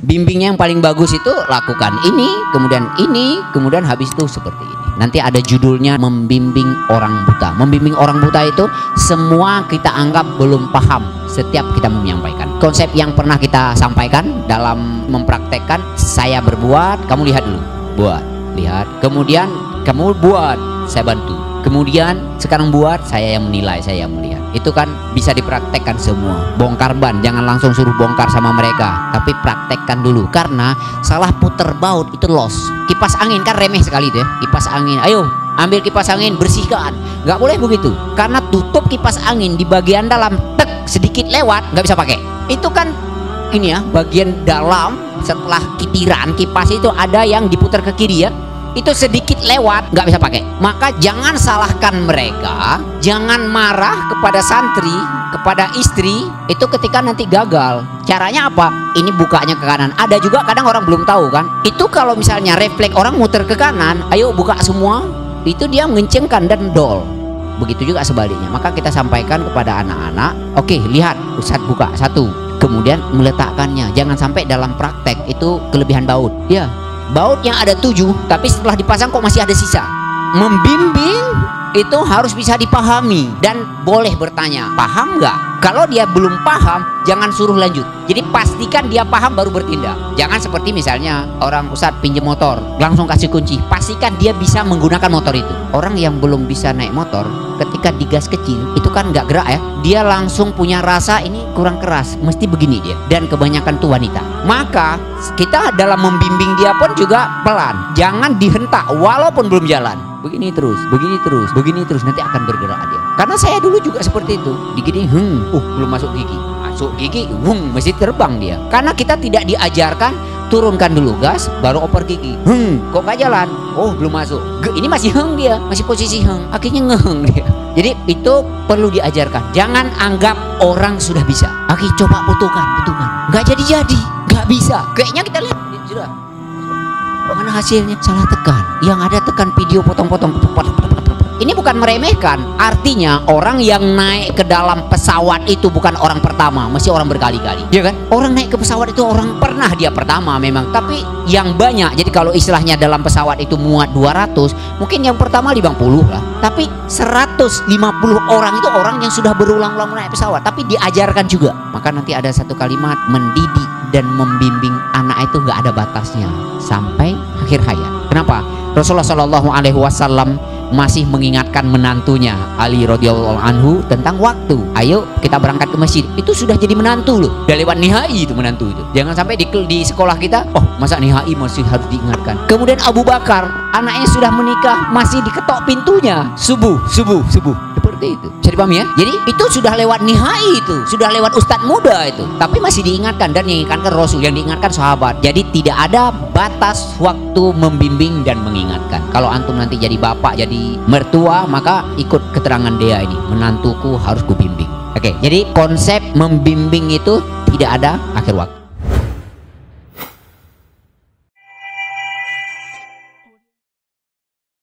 Bimbingnya yang paling bagus itu lakukan ini, kemudian habis itu seperti ini. Nanti ada judulnya membimbing orang buta. Membimbing orang buta itu semua kita anggap belum paham setiap kita menyampaikan. Konsep yang pernah kita sampaikan dalam mempraktekkan, saya berbuat, kamu lihat dulu. Buat, lihat. Kemudian kamu buat, saya bantu. Kemudian sekarang buat, saya yang menilai, saya yang melihat. Itu kan bisa dipraktekkan semua. Bongkar ban, jangan langsung suruh bongkar sama mereka, tapi praktekkan dulu. Karena salah puter baut itu loss. Kipas angin kan remeh sekali itu ya. Kipas angin, ayo ambil kipas angin, bersihkan. Nggak boleh begitu. Karena tutup kipas angin di bagian dalam, tek sedikit lewat, nggak bisa pakai. Itu kan ini ya, bagian dalam setelah kitiran kipas itu ada yang diputar ke kiri ya. Itu sedikit lewat, nggak bisa pakai. Maka jangan salahkan mereka, jangan marah kepada santri, kepada istri itu ketika nanti gagal. Caranya apa? Ini bukanya ke kanan. Ada juga kadang orang belum tahu kan, itu kalau misalnya refleks orang muter ke kanan, ayo buka semua, itu dia mengencengkan dan dol. Begitu juga sebaliknya. Maka kita sampaikan kepada anak-anak, oke, lihat Ustadz buka satu, kemudian meletakkannya. Jangan sampai dalam praktek itu kelebihan baut ya. Bautnya ada 7, tapi setelah dipasang kok masih ada sisa. Membimbing itu harus bisa dipahami dan boleh bertanya, paham nggak? Kalau dia belum paham, jangan suruh lanjut. Jadi pastikan dia paham baru bertindak. Jangan seperti misalnya orang Ustadz pinjam motor, langsung kasih kunci. Pastikan dia bisa menggunakan motor itu. Orang yang belum bisa naik motor, ketika digas kecil, itu kan nggak gerak ya. Dia langsung punya rasa ini kurang keras, mesti begini dia. Dan kebanyakan tuh wanita. Maka kita dalam membimbing dia pun juga pelan. Jangan dihentak walaupun belum jalan. Begini terus, nanti akan bergerak dia. Karena saya dulu juga seperti itu. Digini, belum masuk gigi. Masuk gigi, mesti terbang dia. Karena kita tidak diajarkan turunkan dulu gas, baru oper gigi. Kok gak jalan? Oh, belum masuk. Ini masih dia, masih posisi akhirnya ngeheng dia. Jadi itu perlu diajarkan. Jangan anggap orang sudah bisa. Coba putukan. Gak jadi, gak bisa. Kayaknya kita lihat sudah. Mana hasilnya? Salah tekan. Yang ada tekan video potong-potong. Ini bukan meremehkan. Artinya orang yang naik ke dalam pesawat itu bukan orang pertama, masih orang berkali-kali, ya kan? Orang naik ke pesawat itu orang pernah dia pertama memang, tapi yang banyak. Jadi kalau istilahnya dalam pesawat itu muat 200, mungkin yang pertama 50 lah. Tapi 150 orang itu orang yang sudah berulang-ulang naik pesawat, tapi diajarkan juga. Maka nanti ada satu kalimat, mendidik dan membimbing anak itu nggak ada batasnya sampai akhir hayat. Kenapa? Rasulullah Shallallahu Alaihi Wasallam masih mengingatkan menantunya Ali radhiyallahu anhu tentang waktu. Ayo kita berangkat ke masjid. Itu sudah jadi menantu loh. Udah lewat nihai itu menantu itu. Jangan sampai di sekolah kita, oh masa nihai masih harus diingatkan. Kemudian Abu Bakar, anaknya sudah menikah masih diketok pintunya. Subuh. Seperti itu. Bisa dipahami ya? Jadi itu sudah lewat nihai itu, sudah lewat ustadz muda itu. Tapi masih diingatkan dan yang diingatkan Rasul, yang diingatkan sahabat. Jadi tidak ada batas waktu membimbing dan mengingatkan. Kalau antum nanti jadi bapak, jadi mertua, maka ikut keterangan dia ini, menantuku harus kubimbing. Oke, jadi konsep membimbing itu tidak ada akhir waktu.